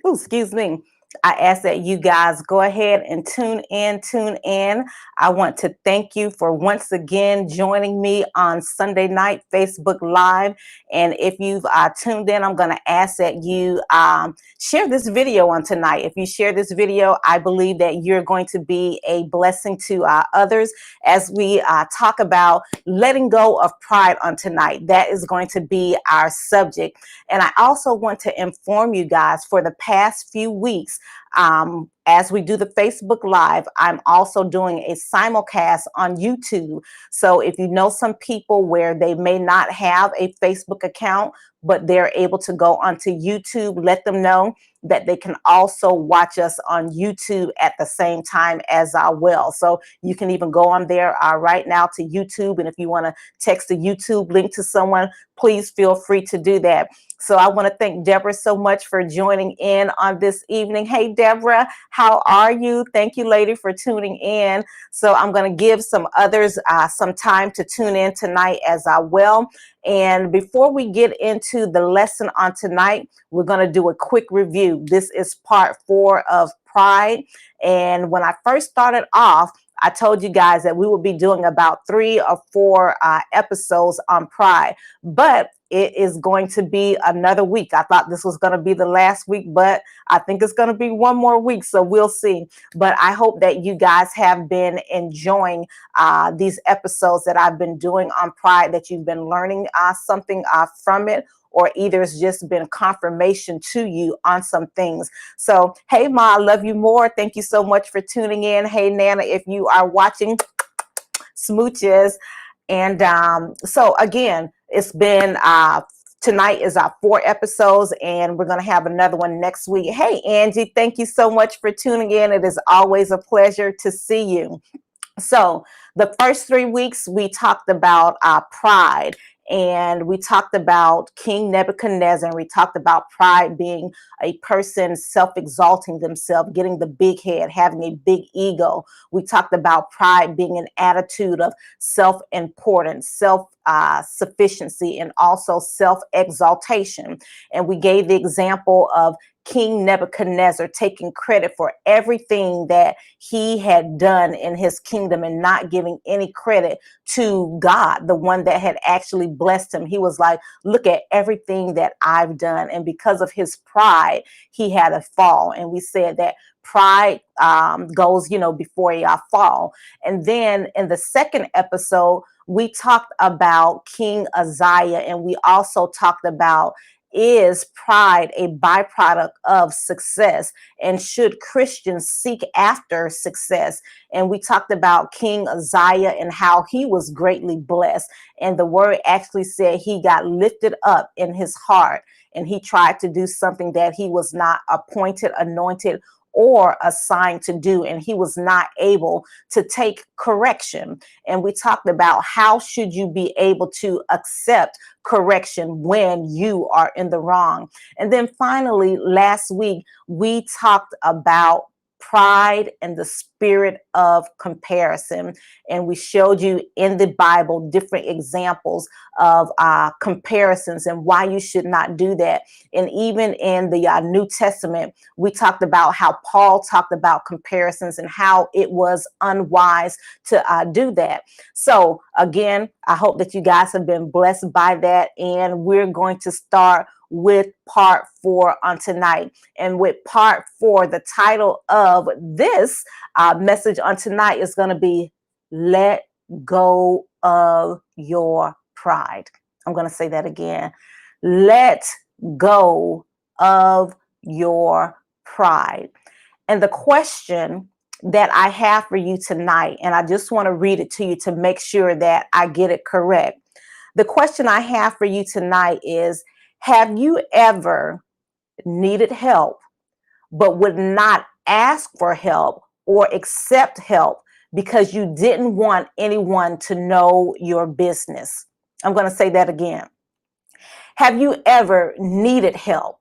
Ooh, excuse me. I ask that you guys go ahead and tune in. I want to thank you for once again joining me on Sunday night Facebook Live. And if you've tuned in, I'm going to ask that you share this video on tonight. If you share this video, I believe that you're going to be a blessing to others as we talk about letting go of pride on tonight. That is going to be our subject. And I also want to inform you guys for the past few weeks, as we do the Facebook Live, I'm also doing a simulcast on YouTube. So if you know some people where they may not have a Facebook account, but they're able to go onto YouTube, let them know that they can also watch us on YouTube at the same time as well. So you can even go on there right now to YouTube. And if you want to text the YouTube link to someone, please feel free to do that. So I want to thank Deborah so much for joining in on this evening. Hey, Deborah, how are you? Thank you, lady, for tuning in. So I'm going to give some others some time to tune in tonight as well. And before we get into the lesson on tonight, we're going to do a quick review. This is part 4 of Pride. And when I first started off, I told you guys that we would be doing about 3 or 4 episodes on pride, but it is going to be another week. I thought this was going to be the last week, but I think it's going to be one more week. So we'll see. But I hope that you guys have been enjoying these episodes that I've been doing on pride, that you've been learning something from it, or either it's just been confirmation to you on some things. So, hey, Ma, I love you more. Thank you so much for tuning in. Hey, Nana, if you are watching, smooches. And so, again, it's been tonight is our 4 episodes, and we're going to have another one next week. Hey, Angie, thank you so much for tuning in. It is always a pleasure to see you. So the first 3 weeks, we talked about pride, and we talked about King Nebuchadnezzar, and we talked about pride being a person self-exalting themselves, getting the big head, having a big ego. We talked about pride being an attitude of self-importance, self-sufficiency, and also self-exaltation. And we gave the example of King Nebuchadnezzar taking credit for everything that he had done in his kingdom and not giving any credit to God, the one that had actually blessed him. He was like, look at everything that I've done. And because of his pride, he had a fall. And we said that pride goes, before a fall. And then in the second episode, we talked about King Uzziah, and we also talked about, is pride a byproduct of success? And should Christians seek after success? And we talked about King Uzziah and how he was greatly blessed. And the word actually said he got lifted up in his heart, and he tried to do something that he was not appointed, anointed, or assigned to do, and he was not able to take correction. And we talked about how should you be able to accept correction when you are in the wrong. And then finally, last week, we talked about pride and the spirit of comparison. And we showed you in the Bible different examples of comparisons and why you should not do that. And even in the New Testament, we talked about how Paul talked about comparisons and how it was unwise to do that. So again, I hope that you guys have been blessed by that. And we're going to start with part 4 on tonight. And with part 4, the title of this message on tonight is going to be Let Go of Your Pride. I'm going to say that again. Let go of your pride. And the question that I have for you tonight, and I just want to read it to you to make sure that I get it correct. The question I have for you tonight is, have you ever needed help, but would not ask for help or accept help because you didn't want anyone to know your business? I'm going to say that again. Have you ever needed help,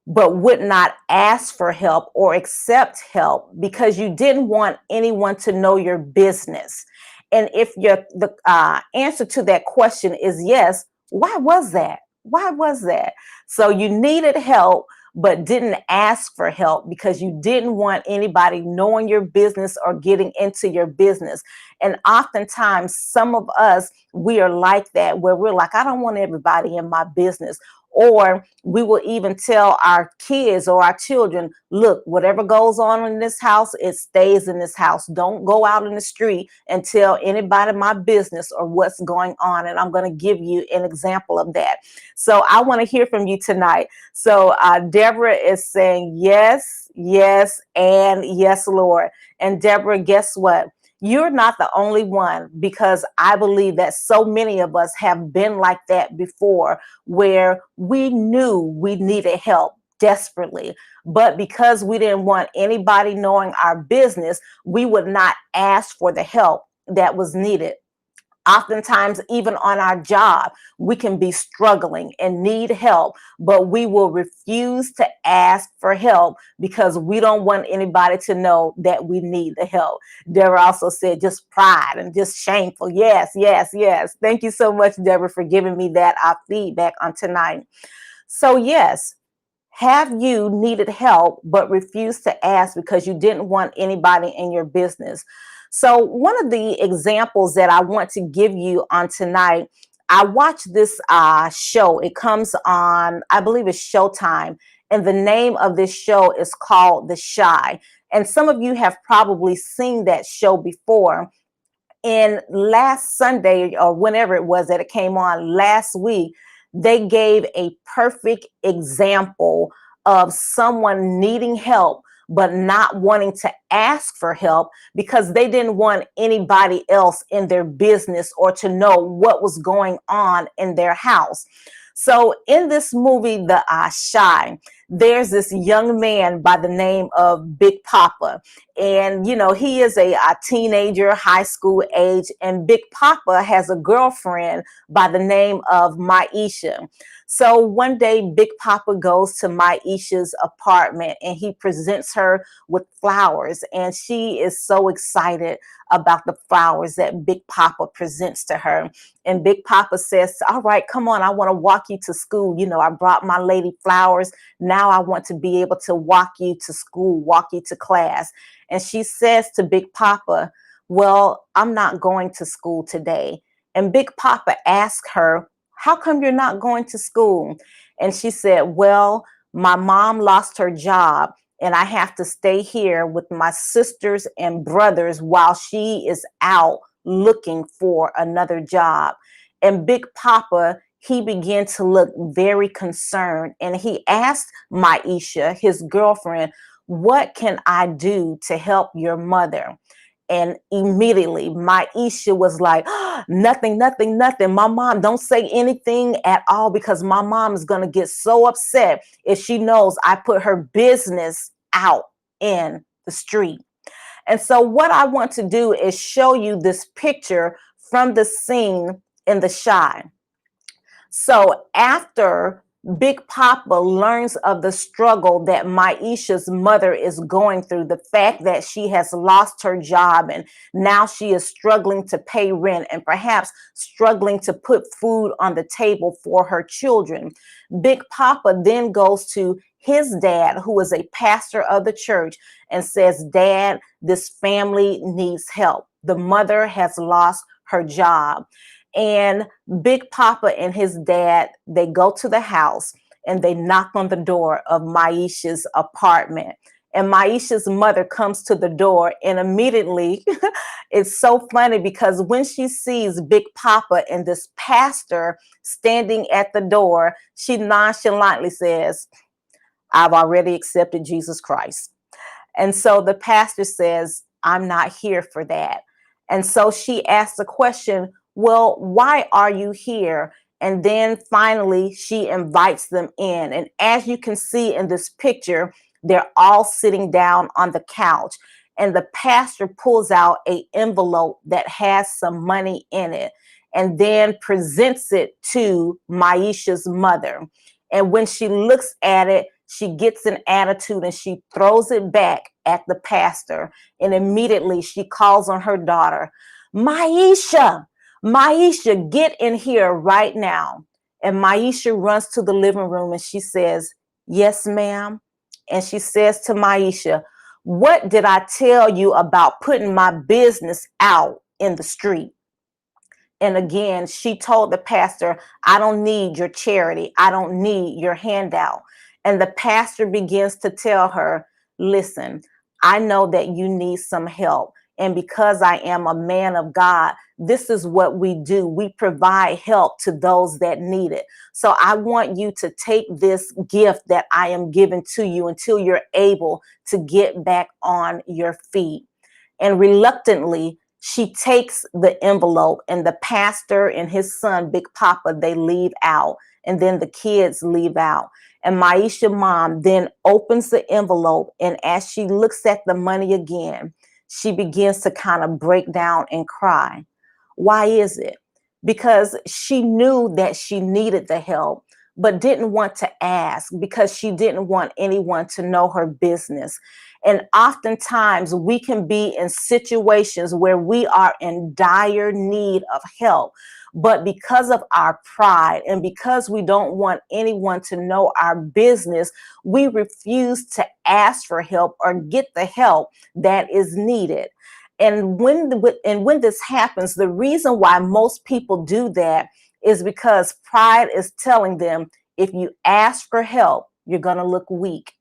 but would not ask for help or accept help because you didn't want anyone to know your business? And if the answer to that question is yes, why was that? Why was that? So you needed help, but didn't ask for help because you didn't want anybody knowing your business or getting into your business. And oftentimes, some of us, we are like that, where we're like, I don't want everybody in my business. Or we will even tell our kids or our children, look, whatever goes on in this house, it stays in this house. Don't go out in the street and tell anybody my business or what's going on. And I'm going to give you an example of that. So I want to hear from you tonight. So Deborah is saying, yes, yes, and yes, Lord. And Deborah, guess what? You're not the only one, because I believe that so many of us have been like that before, where we knew we needed help desperately, but because we didn't want anybody knowing our business, we would not ask for the help that was needed. Oftentimes, even on our job, we can be struggling and need help, but we will refuse to ask for help because we don't want anybody to know that we need the help. Deborah also said just pride and just shameful. Yes, yes, yes. Thank you so much, Deborah, for giving me that feedback on tonight. So yes, have you needed help but refused to ask because you didn't want anybody in your business? So one of the examples that I want to give you on tonight, I watched this show. It comes on, I believe it's Showtime, and the name of this show is called The Chi. And some of you have probably seen that show before. And last Sunday, or whenever it was that it came on last week, they gave a perfect example of someone needing help but not wanting to ask for help because they didn't want anybody else in their business or to know what was going on in their house. So in this movie, The Chi, there's this young man by the name of Big Papa. And, you know, he is a teenager, high school age, and Big Papa has a girlfriend by the name of Maisha. So one day, Big Papa goes to Maisha's apartment and he presents her with flowers. And she is so excited about the flowers that Big Papa presents to her. And Big Papa says, all right, come on, I want to walk you to school. You know, I brought my lady flowers. Now I want to be able to walk you to school, walk you to class. And she says to Big Papa, well, I'm not going to school today. And Big Papa asked her, how come you're not going to school? And she said, well, my mom lost her job and I have to stay here with my sisters and brothers while she is out looking for another job. And Big Papa, he began to look very concerned, and he asked Maisha, his girlfriend, what can I do to help your mother? And immediately Maisha was like, oh, nothing, nothing, nothing. My mom, don't say anything at all because my mom is going to get so upset if she knows I put her business out in the street. And so what I want to do is show you this picture from the scene in The Chi. So after Big Papa learns of the struggle that Maisha's mother is going through, the fact that she has lost her job and now she is struggling to pay rent and perhaps struggling to put food on the table for her children, Big Papa then goes to his dad, who is a pastor of the church, and says, Dad, this family needs help. The mother has lost her job. And Big Papa and his dad, they go to the house and they knock on the door of Maisha's apartment. And Maisha's mother comes to the door, and immediately it's so funny because when she sees Big Papa and this pastor standing at the door, she nonchalantly says, I've already accepted Jesus Christ. And so the pastor says, I'm not here for that. And so she asks the question, well, why are you here? And then finally, she invites them in. And as you can see in this picture, they're all sitting down on the couch. And the pastor pulls out an envelope that has some money in it and then presents it to Maisha's mother. And when she looks at it, she gets an attitude and she throws it back at the pastor. And immediately she calls on her daughter, Maisha, get in here right now. And Maisha runs to the living room and she says, Yes, ma'am. And she says to Maisha, what did I tell you about putting my business out in the street? And again, she told the pastor, I don't need your charity. I don't need your handout. And the pastor begins to tell her, listen, I know that you need some help. And because I am a man of God, this is what we do. We provide help to those that need it. So I want you to take this gift that I am giving to you until you're able to get back on your feet. And reluctantly, she takes the envelope, and the pastor and his son, Big Papa, they leave out. And then the kids leave out. And Maisha mom then opens the envelope. And as she looks at the money again, she begins to kind of break down and cry. Why is it? Because she knew that she needed the help, but didn't want to ask because she didn't want anyone to know her business. And oftentimes we can be in situations where we are in dire need of help. But because of our pride and because we don't want anyone to know our business, we refuse to ask for help or get the help that is needed. And when this happens, the reason why most people do that is because pride is telling them, if you ask for help, you're going to look weak.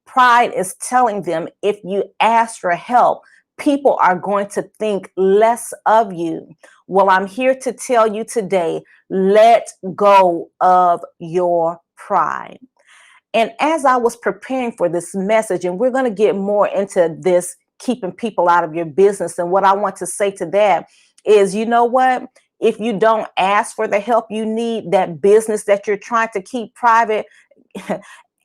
Pride is telling them, if you ask for help, people are going to think less of you. Well, I'm here to tell you today, let go of your pride. And as I was preparing for this message, and we're going to get more into this, keeping people out of your business. And what I want to say to that is, you know what? If you don't ask for the help you need, that business that you're trying to keep private,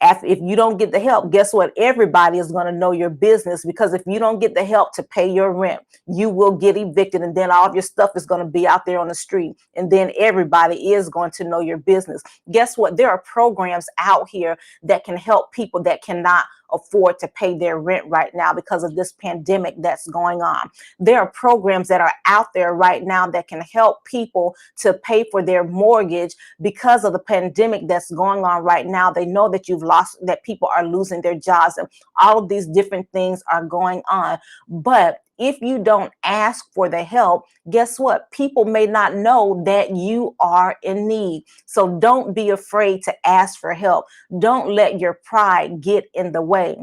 if you don't get the help, guess what? Everybody is going to know your business, because if you don't get the help to pay your rent, you will get evicted, and then all of your stuff is going to be out there on the street, and then everybody is going to know your business. Guess what? There are programs out here that can help people that cannot afford to pay their rent right now because of this pandemic that's going on. There are programs that are out there right now that can help people to pay for their mortgage because of the pandemic that's going on right now. They know that that people are losing their jobs, and all of these different things are going on. But if you don't ask for the help, guess what? People may not know that you are in need. So don't be afraid to ask for help. Don't let your pride get in the way.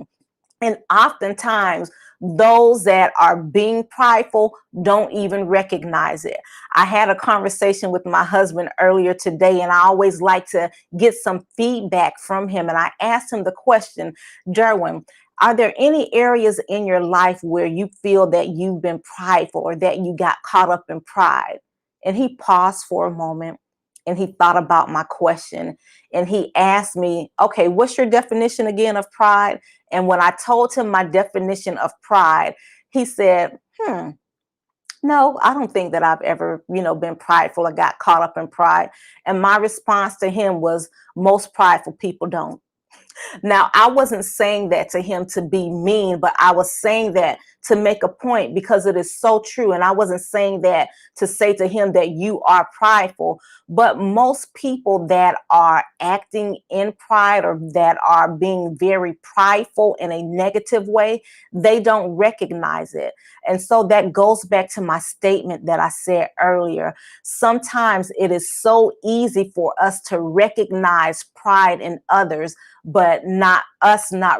And oftentimes, those that are being prideful don't even recognize it. I had a conversation with my husband earlier today, and I always like to get some feedback from him. And I asked him the question, Derwin, are there any areas in your life where you feel that you've been prideful or that you got caught up in pride? And he paused for a moment and he thought about my question, and he asked me, okay, what's your definition again of pride? And when I told him my definition of pride, he said, no, I don't think that I've ever, been prideful or got caught up in pride. And my response to him was, most prideful people don't. Now, I wasn't saying that to him to be mean, but I was saying that to make a point, because it is so true. And I wasn't saying that to say to him that you are prideful, but most people that are acting in pride or that are being very prideful in a negative way, they don't recognize it. And so that goes back to my statement that I said earlier. Sometimes it is so easy for us to recognize pride in others, but not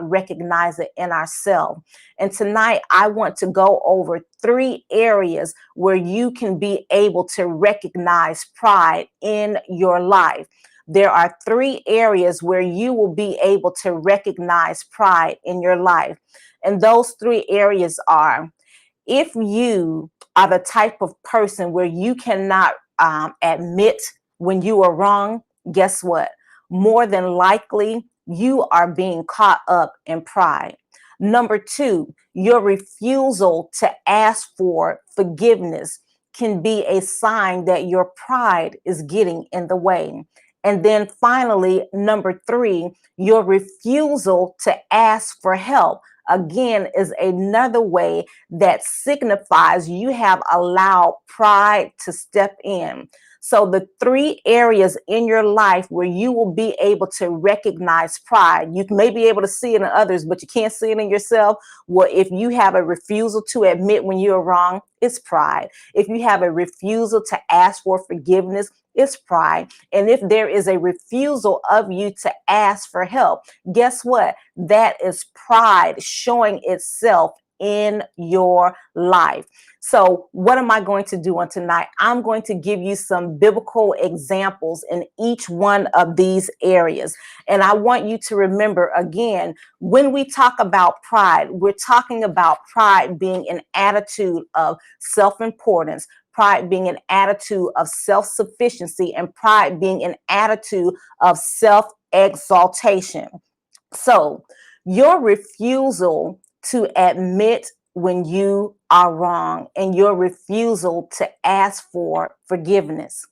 recognize it in ourselves. And tonight I want to go over 3 areas where you can be able to recognize pride in your life. There are 3 areas where you will be able to recognize pride in your life. And those 3 areas are, if you are the type of person where you cannot admit when you are wrong, guess what? More than likely, you are being caught up in pride. Number 2, your refusal to ask for forgiveness can be a sign that your pride is getting in the way. And then finally, number 3, your refusal to ask for help, again, is another way that signifies you have allowed pride to step in. So the three areas in your life where you will be able to recognize pride, you may be able to see it in others, but you can't see it in yourself. Well, if you have a refusal to admit when you're wrong, it's pride. If you have a refusal to ask for forgiveness, it's pride. And if there is a refusal of you to ask for help, guess what? That is pride showing itself in your life. So what am I going to do on tonight? I'm going to give you some biblical examples in each one of these areas. And I want you to remember, again, when we talk about pride, we're talking about pride being an attitude of self-importance, pride being an attitude of self-sufficiency, and pride being an attitude of self-exaltation. So your refusal to admit when you are wrong and your refusal to ask for forgiveness.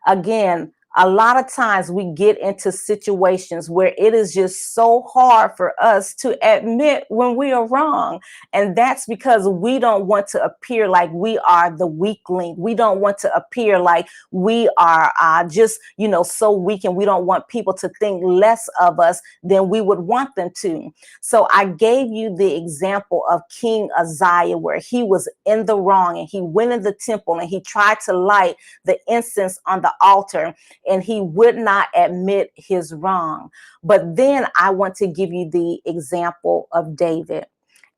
Again, a lot of times we get into situations where it is just so hard for us to admit when we are wrong. And that's because we don't want to appear like we are the weakling. We don't want to appear like we are just, so weak, and we don't want people to think less of us than we would want them to. So I gave you the example of King Uzziah, where he was in the wrong and he went in the temple and he tried to light the incense on the altar, and he would not admit his wrong. But then I want to give you the example of David.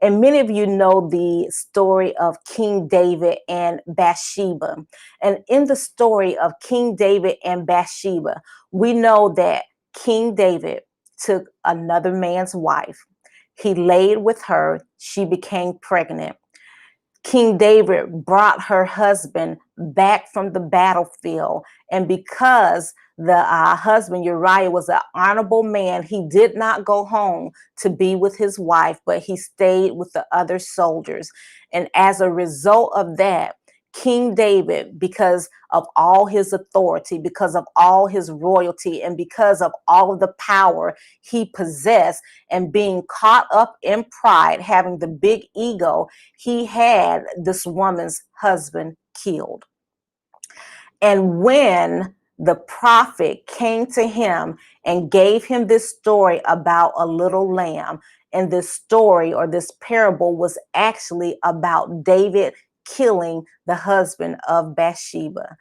And many of you know the story of King David and Bathsheba. And in the story of King David and Bathsheba, we know that King David took another man's wife. He laid with her. She became pregnant. King David brought her husband back from the battlefield. And because the husband Uriah was an honorable man, he did not go home to be with his wife, but he stayed with the other soldiers. And as a result of that, King David, because of all his authority, because of all his royalty, and because of all of the power he possessed, and being caught up in pride, having the big ego, he had this woman's husband killed. And when the prophet came to him and gave him this story about a little lamb, and this story or this parable was actually about David killing the husband of Bathsheba.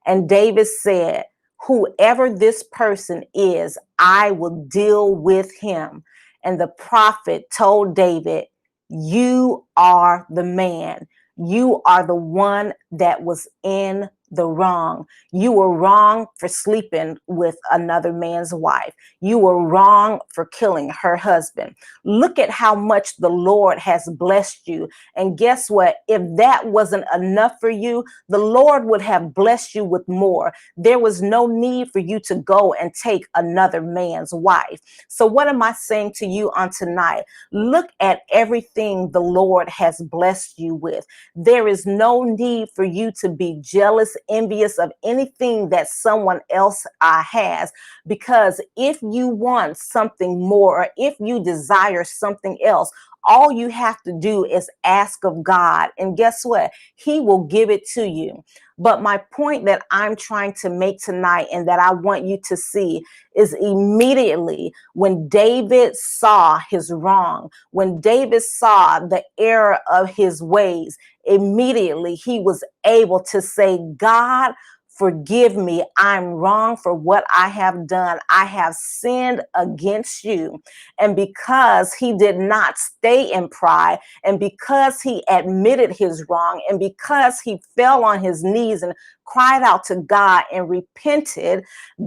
And David said, whoever this person is, I will deal with him. And the prophet told David, you are the man. You are the one that was in the wrong. You were wrong for sleeping with another man's wife. You were wrong for killing her husband. Look at how much the Lord has blessed you. And guess what? If that wasn't enough for you, the Lord would have blessed you with more. There was no need for you to go and take another man's wife. So what am I saying to you on tonight? Look at everything the Lord has blessed you with. There is no need for you to be jealous, envious of anything that someone else has, because if you want something more, or if you desire something else, all you have to do is ask of God. And guess what? He will give it to you. But my point that I'm trying to make tonight, and that I want you to see, is immediately when David saw his wrong, when David saw the error of his ways, immediately he was able to say, God, forgive me. I'm wrong for what I have done. I have sinned against you. And because he did not stay in pride, and because he admitted his wrong, and because he fell on his knees and cried out to God and repented,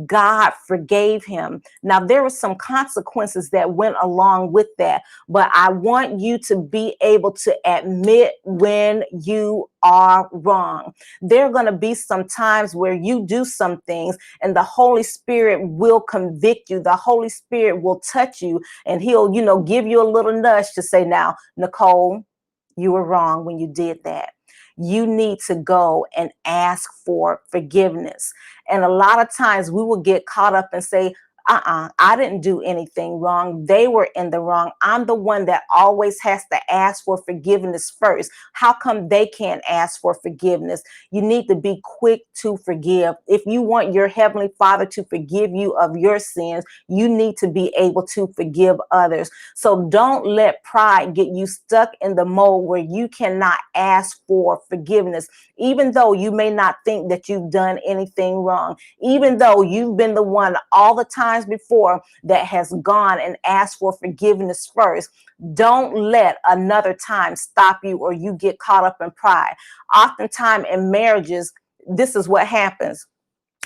God forgave him. Now, there were some consequences that went along with that, but I want you to be able to admit when you are wrong. There are going to be some times where you do some things and the Holy Spirit will convict you. The Holy Spirit will touch you, and he'll, give you a little nudge to say, now, Nicole, you were wrong when you did that. You need to go and ask for forgiveness. And a lot of times we will get caught up and say, I didn't do anything wrong. They were in the wrong. I'm the one that always has to ask for forgiveness first. How come they can't ask for forgiveness? You need to be quick to forgive. If you want your Heavenly Father to forgive you of your sins, you need to be able to forgive others. So don't let pride get you stuck in the mode where you cannot ask for forgiveness, even though you may not think that you've done anything wrong, even though you've been the one all the times before that has gone and asked for forgiveness first. Don't let another time stop you or you get caught up in pride. Oftentimes in marriages, this is what happens.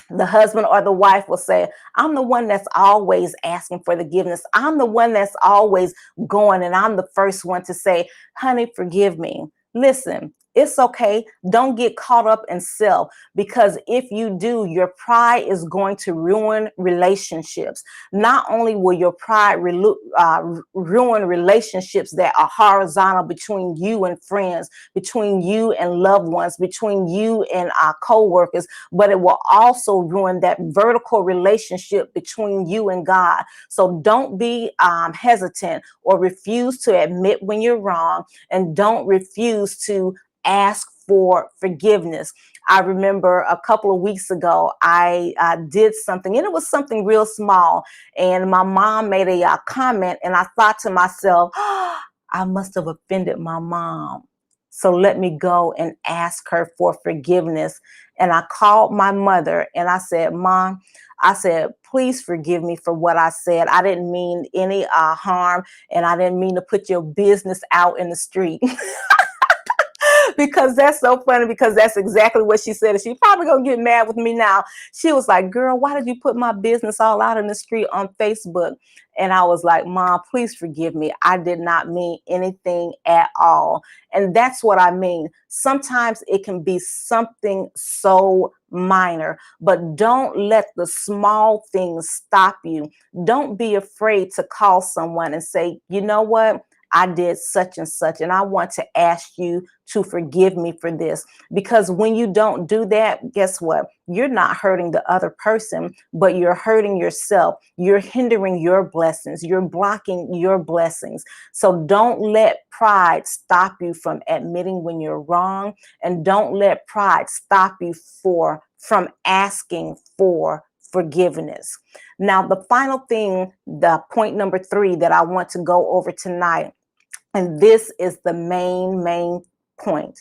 The husband or the wife will say, I'm the one that's always asking for forgiveness. I'm the one that's always going, and I'm the first one to say, honey, forgive me. Listen, it's okay. Don't get caught up in self, because if you do, your pride is going to ruin relationships. Not only will your pride ruin relationships that are horizontal between you and friends, between you and loved ones, between you and co-workers, but it will also ruin that vertical relationship between you and God. So don't be hesitant or refuse to admit when you're wrong, and don't refuse to ask for forgiveness. I remember a couple of weeks ago, I did something, and it was something real small, and my mom made a comment, and I thought to myself, oh, I must have offended my mom. So let me go and ask her for forgiveness. And I called my mother and I said, Mom, I said, please forgive me for what I said. I didn't mean any harm, and I didn't mean to put your business out in the street. Because that's so funny, because that's exactly what she said. And she's probably gonna get mad with me now. She was like, girl, why did you put my business all out in the street on Facebook? And I was like, Mom, please forgive me. I did not mean anything at all. And that's what I mean. Sometimes it can be something so minor, but don't let the small things stop you. Don't be afraid to call someone and say, you know what? I did such and such, and I want to ask you to forgive me for this. Because when you don't do that, guess what? You're not hurting the other person, but you're hurting yourself. You're hindering your blessings. You're blocking your blessings. So don't let pride stop you from admitting when you're wrong, and don't let pride stop you from asking for forgiveness. Now, the final thing, the point number 3 that I want to go over tonight, and this is the main point.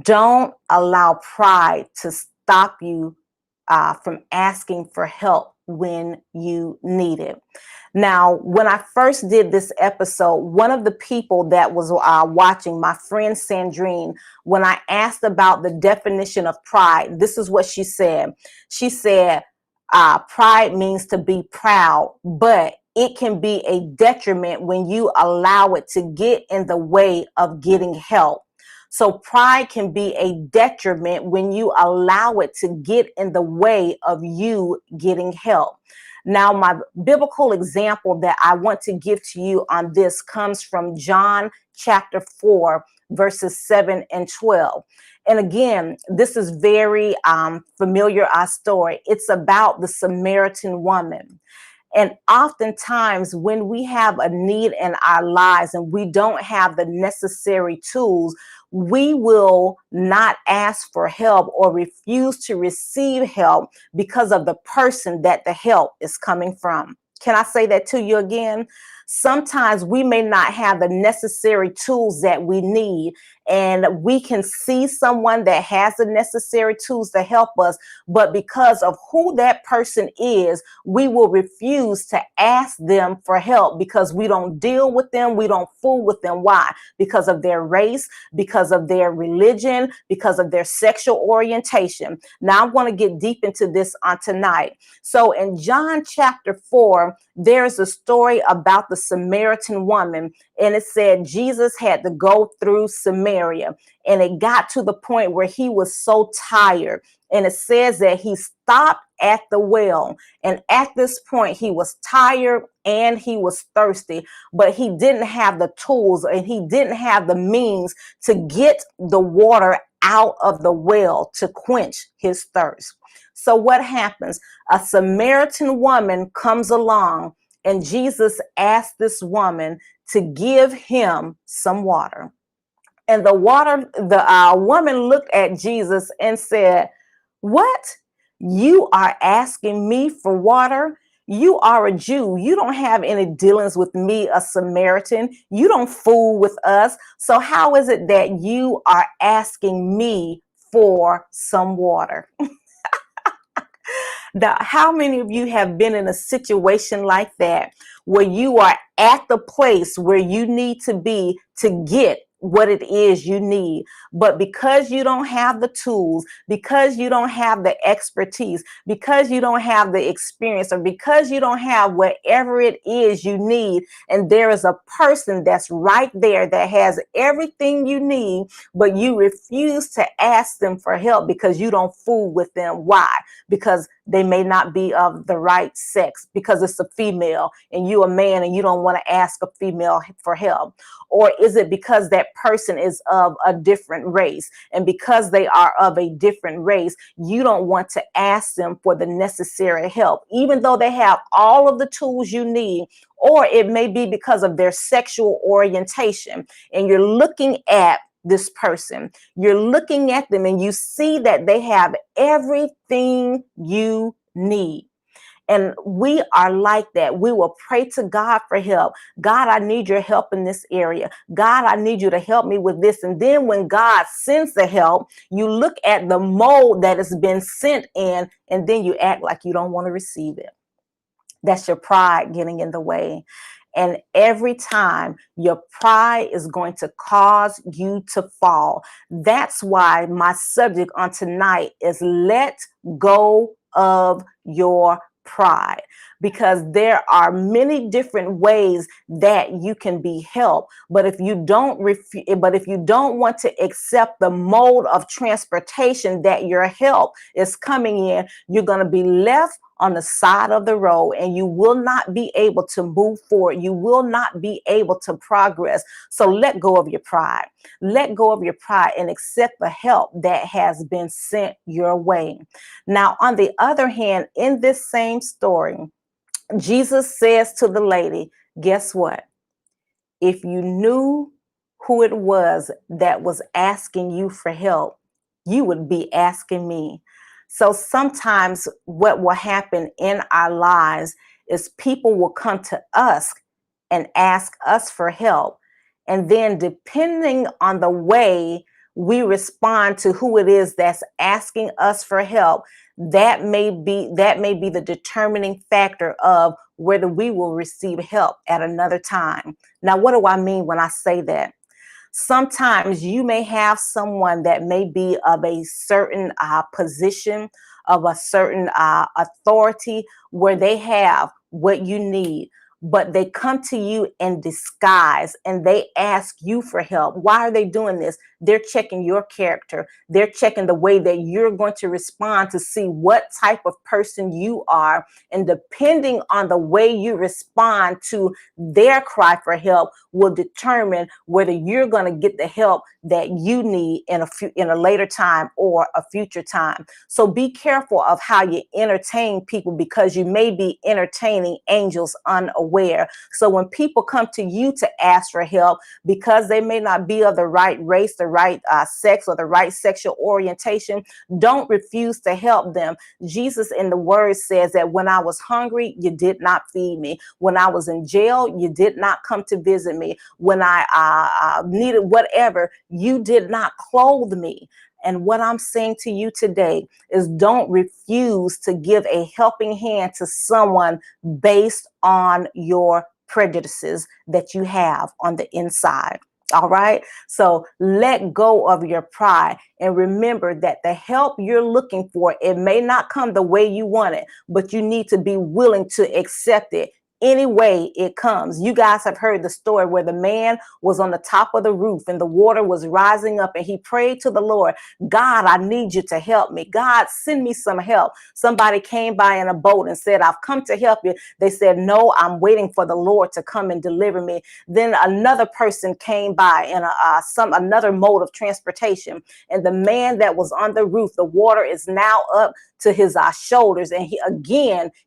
Don't allow pride to stop you from asking for help when you need it. Now, when I first did this episode, one of the people that was watching, my friend Sandrine, when I asked about the definition of pride, this is what she said. She said, pride means to be proud, but it can be a detriment when you allow it to get in the way of getting help. So pride can be a detriment when you allow it to get in the way of you getting help. Now, my biblical example that I want to give to you on this comes from John chapter 4, verses 7 and 12. And again, this is very familiar, our story. It's about the Samaritan woman. And oftentimes when we have a need in our lives and we don't have the necessary tools, we will not ask for help or refuse to receive help because of the person that the help is coming from. Can I say that to you again? Sometimes we may not have the necessary tools that we need, and we can see someone that has the necessary tools to help us, but because of who that person is, we will refuse to ask them for help because we don't deal with them, we don't fool with them. Why? Because of their race, because of their religion, because of their sexual orientation. Now I'm going to get deep into this on tonight. So in John chapter 4, there's a story about the Samaritan woman, and it said Jesus had to go through Samaria, and it got to the point where he was so tired, and it says that he stopped at the well, and at this point he was tired and he was thirsty, but he didn't have the tools and he didn't have the means to get the water out of the well to quench his thirst. So what happens? A Samaritan woman comes along, and Jesus asked this woman to give him some water. And the woman looked at Jesus and said, "What? You are asking me for water? You are a Jew. You don't have any dealings with me, a Samaritan. You don't fool with us. So how is it that you are asking me for some water?" How many of you have been in a situation like that where you are at the place where you need to be to get what it is you need, but because you don't have the tools, because you don't have the expertise, because you don't have the experience, or because you don't have whatever it is you need, and there is a person that's right there that has everything you need, but you refuse to ask them for help because you don't fool with them. Why? Because they may not be of the right sex, because it's a female and you a man and you don't want to ask a female for help? Or is it because that person is of a different race, and because they are of a different race, you don't want to ask them for the necessary help, even though they have all of the tools you need? Or it may be because of their sexual orientation, and you're looking at this person, you're looking at them, and you see that they have everything you need. And we are like that. We will pray to God for help. God, I need your help in this area. God, I need you to help me with this. And then when God sends the help, you look at the mold that has been sent in, and then you act like you don't want to receive it. That's your pride getting in the way. And every time, your pride is going to cause you to fall. That's why my subject on tonight is let go of your pride, because there are many different ways that you can be helped. But if you don't want to accept the mode of transportation that your help is coming in, you're going to be left on the side of the road, and you will not be able to move forward. You will not be able to progress. So let go of your pride. Let go of your pride and accept the help that has been sent your way. Now, on the other hand, in this same story, Jesus says to the lady, guess what? If you knew who it was that was asking you for help, you would be asking me. So sometimes what will happen in our lives is people will come to us and ask us for help. And then depending on the way we respond to who it is that's asking us for help, that may be the determining factor of whether we will receive help at another time. Now, what do I mean when I say that? Sometimes you may have someone that may be of a certain position, of a certain authority, where they have what you need, but they come to you in disguise and they ask you for help. Why are they doing this? They're checking your character. They're checking the way that you're going to respond to see what type of person you are. And depending on the way you respond to their cry for help will determine whether you're going to get the help that you need in a later time or a future time. So be careful of how you entertain people, because you may be entertaining angels unaware. So when people come to you to ask for help, because they may not be of the right race, the right sex, or the right sexual orientation, don't refuse to help them. Jesus in the word says that when I was hungry, you did not feed me. When I was in jail, you did not come to visit me. When I needed whatever, you did not clothe me. And what I'm saying to you today is don't refuse to give a helping hand to someone based on your prejudices that you have on the inside. All right. So let go of your pride and remember that the help you're looking for, it may not come the way you want it, but you need to be willing to accept it any way it comes. You guys have heard the story where the man was on the top of the roof and the water was rising up and he prayed to the Lord, God, I need you to help me. God, send me some help. Somebody came by in a boat and said, I've come to help you. They said, no, I'm waiting for the Lord to come and deliver me. Then another person came by in another mode of transportation, and the man that was on the roof, the water is now up to his shoulders, and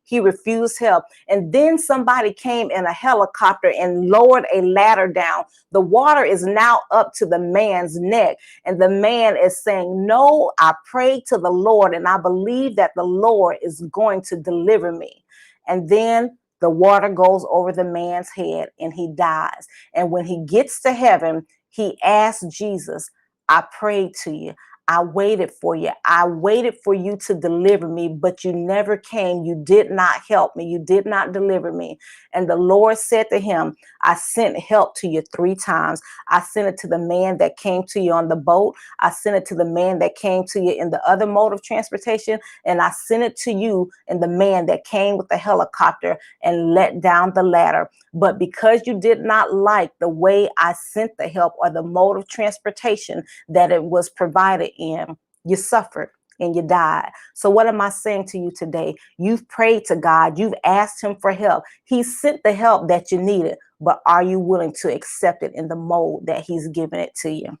he refused help. And then somebody came in a helicopter and lowered a ladder down. The water is now up to the man's neck, and the man is saying, no, I prayed to the Lord and I believe that the Lord is going to deliver me. And then the water goes over the man's head and he dies. And when he gets to heaven, he asks Jesus, I prayed to you. I waited for you. I waited for you to deliver me, but you never came. You did not help me. You did not deliver me. And the Lord said to him, I sent help to you 3 times. I sent it to the man that came to you on the boat. I sent it to the man that came to you in the other mode of transportation. And I sent it to you and the man that came with the helicopter and let down the ladder. But because you did not like the way I sent the help or the mode of transportation that it was provided in, you suffered and you died. So what am I saying to you today? You've prayed to God. You've asked him for help. He sent the help that you needed, but are you willing to accept it in the mode that he's given it to you?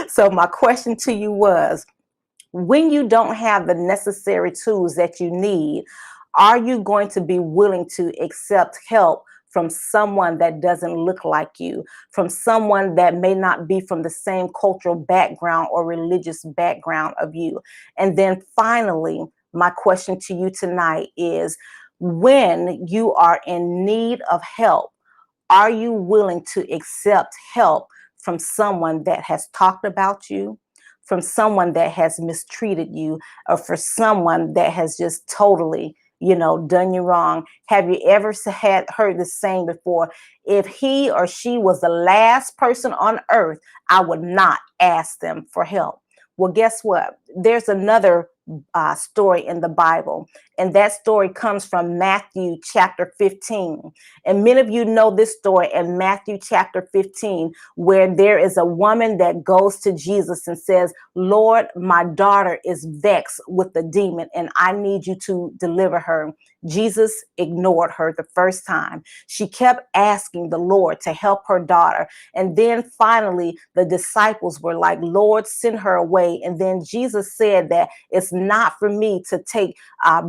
So my question to you was, when you don't have the necessary tools that you need, are you going to be willing to accept help from someone that doesn't look like you, from someone that may not be from the same cultural background or religious background of you? And then finally, my question to you tonight is, when you are in need of help, are you willing to accept help from someone that has talked about you, from someone that has mistreated you, or for someone that has just totally, done you wrong? Have you ever heard this saying before? If he or she was the last person on earth, I would not ask them for help. Well, guess what? There's another story in the Bible, and that story comes from Matthew chapter 15. And many of you know this story in Matthew chapter 15, where there is a woman that goes to Jesus and says, Lord, my daughter is vexed with the demon and I need you to deliver her. Jesus ignored her the first time. She kept asking the Lord to help her daughter. And then finally, the disciples were like, Lord, send her away. And then Jesus said that it's not for me to take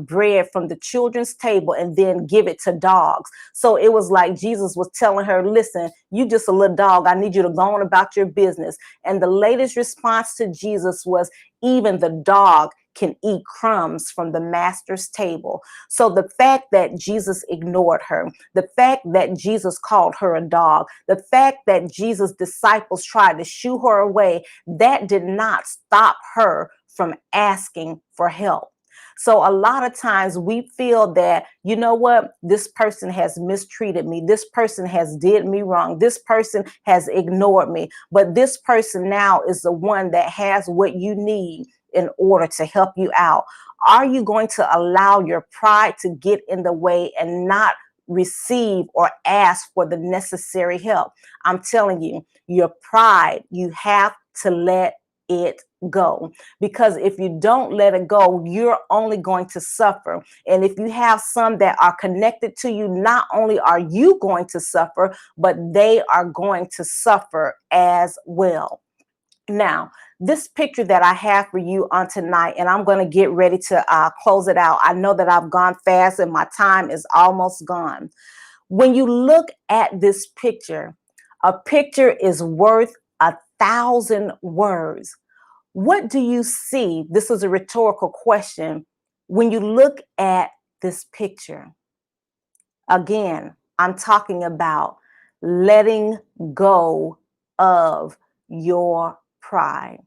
bread from the children's table and then give it to dogs. So it was like Jesus was telling her, listen, you just a little dog. I need you to go on about your business. And the latest response to Jesus was, even the dog can eat crumbs from the master's table. So the fact that Jesus ignored her, the fact that Jesus called her a dog, the fact that Jesus' disciples tried to shoo her away, that did not stop her from asking for help. So a lot of times we feel that, you know what, this person has mistreated me. This person has did me wrong. This person has ignored me. But this person now is the one that has what you need in order to help you out. Are you going to allow your pride to get in the way and not receive or ask for the necessary help? I'm telling you, your pride, you have to let it go, because if you don't let it go, you're only going to suffer. And if you have some that are connected to you, not only are you going to suffer, but they are going to suffer as well. Now, this picture that I have for you on tonight, and I'm going to get ready to close it out. I know that I've gone fast and my time is almost gone. When you look at this picture, a picture is worth 1,000 words. What do you see? This is a rhetorical question. When you look at this picture, again, I'm talking about letting go of your pride.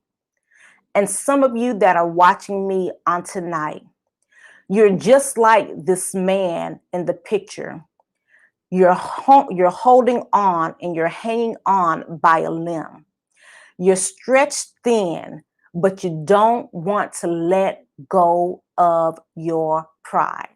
And some of you that are watching me on tonight, you're just like this man in the picture. You're holding on and you're hanging on by a limb. You're stretched thin, but you don't want to let go of your pride.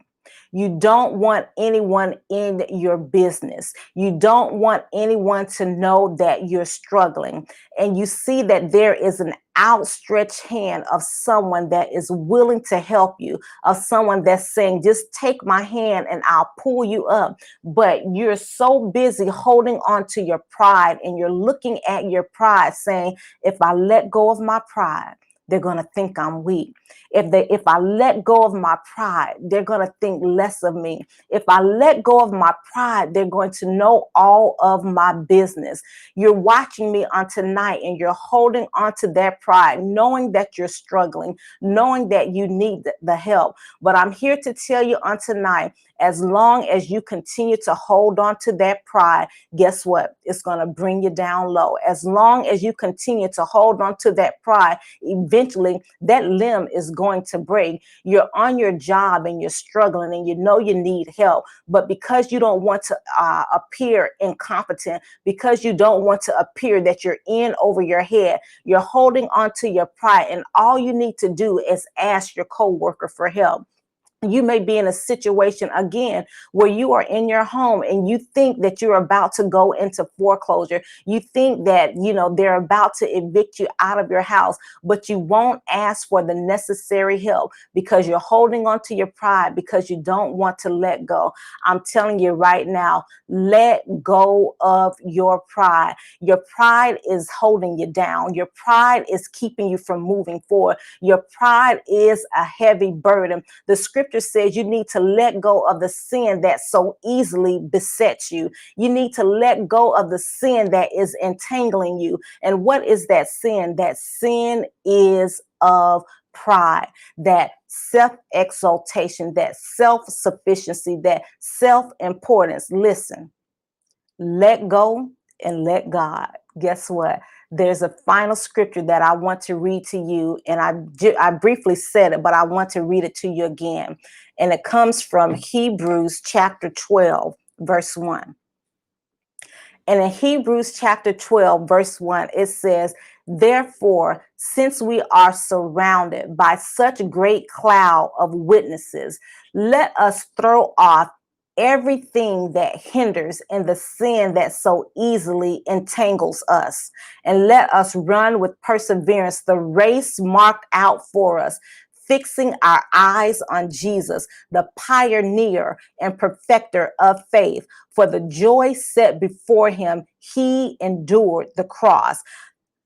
You don't want anyone in your business. You don't want anyone to know that you're struggling. And you see that there is an outstretched hand of someone that is willing to help you, of someone that's saying, just take my hand and I'll pull you up. But you're so busy holding on to your pride, and you're looking at your pride saying, if I let go of my pride, they're going to think I'm weak. If I let go of my pride, they're going to think less of me. If I let go of my pride, they're going to know all of my business. You're watching me on tonight, and you're holding on to that pride, knowing that you're struggling, knowing that you need the help. But I'm here to tell you on tonight, as long as you continue to hold on to that pride, guess what? It's going to bring you down low. As long as you continue to hold on to that pride, eventually that limb is going to break. You're on your job and you're struggling and you know you need help, but because you don't want to appear incompetent, because you don't want to appear that you're in over your head, you're holding on to your pride, and all you need to do is ask your coworker for help. You may be in a situation again where you are in your home and you think that you're about to go into foreclosure. You think that, they're about to evict you out of your house, but you won't ask for the necessary help because you're holding on to your pride, because you don't want to let go. I'm telling you right now, let go of your pride. Your pride is holding you down. Your pride is keeping you from moving forward. Your pride is a heavy burden. The scripture says you need to let go of the sin that so easily besets you. You need to let go of the sin that is entangling you. And what is that sin? That sin is of pride, that self-exaltation, that self-sufficiency, that self-importance. Listen, let go and let God. Guess what? There's a final scripture that I want to read to you, and I briefly said it, but I want to read it to you again. And it comes from Hebrews chapter 12, verse 1. And in Hebrews chapter 12, verse 1, it says, therefore, since we are surrounded by such a great cloud of witnesses, let us throw off everything that hinders and the sin that so easily entangles us. And let us run with perseverance the race marked out for us, fixing our eyes on Jesus, the pioneer and perfecter of faith. For the joy set before him, he endured the cross,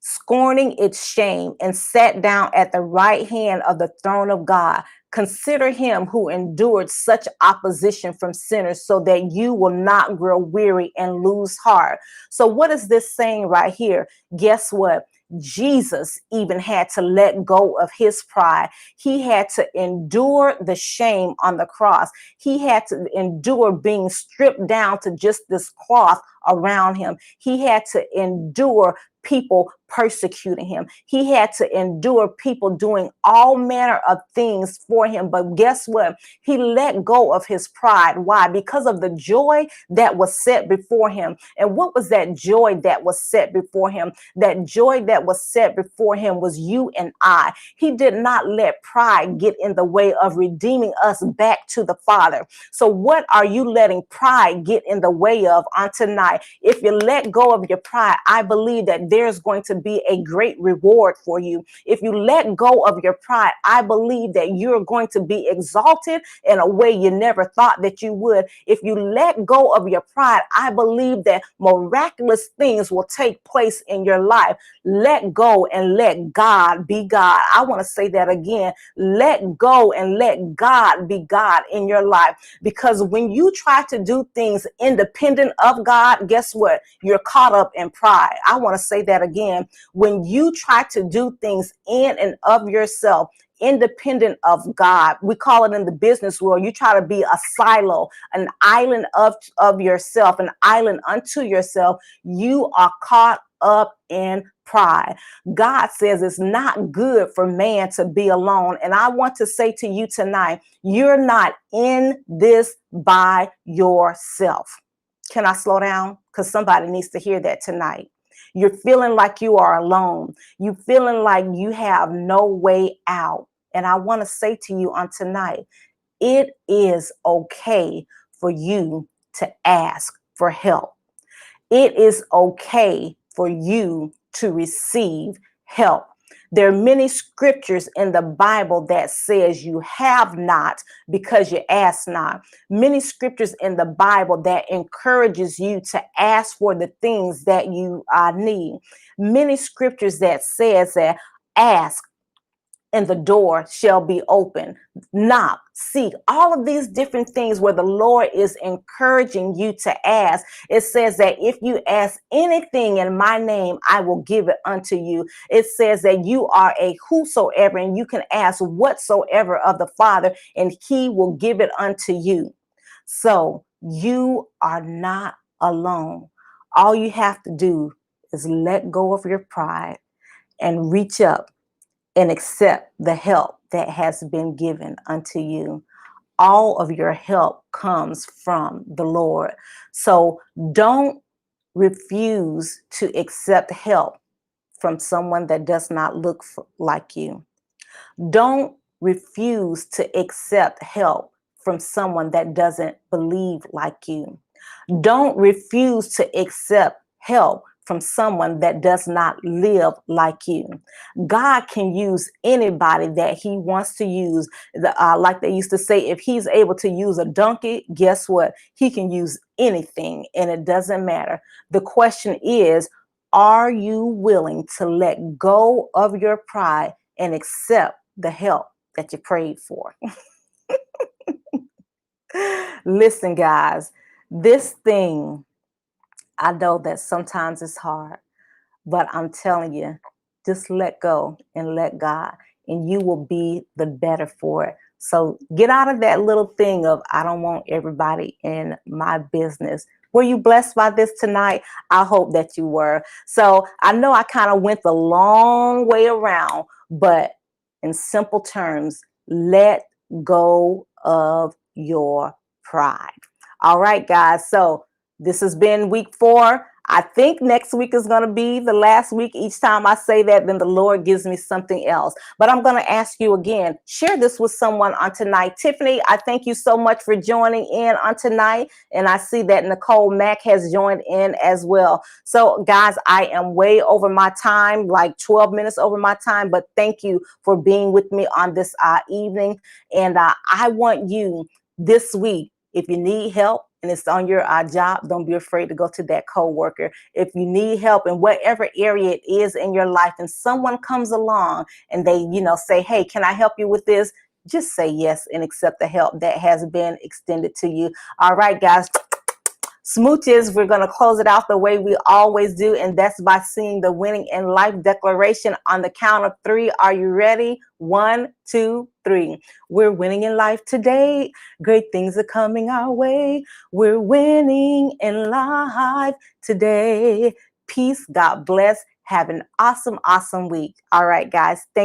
scorning its shame, and sat down at the right hand of the throne of God. Consider him who endured such opposition from sinners, so that you will not grow weary and lose heart. So what is this saying right here? Guess what? Jesus even had to let go of his pride. He had to endure the shame on the cross. He had to endure being stripped down to just this cloth around him. He had to endure people persecuting him. He had to endure people doing all manner of things for him. But guess what? He let go of his pride. Why? Because of the joy that was set before him. And what was that joy that was set before him? That joy that was set before him was you and I. He did not let pride get in the way of redeeming us back to the Father. So what are you letting pride get in the way of on tonight? If you let go of your pride, I believe that there's going to be a great reward for you. If you let go of your pride, I believe that you're going to be exalted in a way you never thought that you would. If you let go of your pride, I believe that miraculous things will take place in your life. Let go and let God be God. I want to say that again. Let go and let God be God in your life. Because when you try to do things independent of God, guess what? You're caught up in pride. I want to say that again. When you try to do things in and of yourself, independent of God, we call it in the business world, you try to be a silo, an island of yourself, an island unto yourself, you are caught up in pride. God says it's not good for man to be alone. And I want to say to you tonight, you're not in this by yourself. Can I slow down? Because somebody needs to hear that tonight. You're feeling like you are alone. You're feeling like you have no way out. And I want to say to you on tonight, it is okay for you to ask for help. It is okay for you to receive help. There are many scriptures in the Bible that says you have not because you ask not. Many scriptures in the Bible that encourages you to ask for the things that you need. Many scriptures that says that ask and the door shall be open. Knock, seek, all of these different things where the Lord is encouraging you to ask. It says that if you ask anything in my name, I will give it unto you. It says that you are a whosoever, and you can ask whatsoever of the Father, and he will give it unto you. So you are not alone. All you have to do is let go of your pride and reach up and accept the help that has been given unto you. All of your help comes from the Lord. So don't refuse to accept help from someone that does not look like you. Don't refuse to accept help from someone that doesn't believe like you. Don't refuse to accept help from someone that does not live like you. God can use anybody that he wants to use. Like they used to say, if he's able to use a donkey, guess what? He can use anything, and it doesn't matter. The question is, are you willing to let go of your pride and accept the help that you prayed for? Listen, guys, this thing, I know that sometimes it's hard, but I'm telling you, just let go and let God, and you will be the better for it. So get out of that little thing of, I don't want everybody in my business. Were you blessed by this tonight? I hope that you were. So I know I kind of went the long way around, but in simple terms, let go of your pride. All right, guys. So this has been week 4. I think next week is going to be the last week. Each time I say that, then the Lord gives me something else. But I'm going to ask you again, share this with someone on tonight. Tiffany, I thank you so much for joining in on tonight. And I see that Nicole Mack has joined in as well. So guys, I am way over my time, like 12 minutes over my time. But thank you for being with me on this evening. And I want you this week, if you need help and it's on your job, don't be afraid to go to that coworker. If you need help in whatever area it is in your life, and someone comes along and they, say, hey, can I help you with this? Just say yes and accept the help that has been extended to you. All right, guys. Smooches, we're going to close it out the way we always do, and that's by seeing the Winning in Life declaration on the count of 3. Are you ready? 1, 2, 3. We're winning in life today. Great things are coming our way. We're winning in life today. Peace. God bless. Have an awesome, awesome week. All right, guys. Thank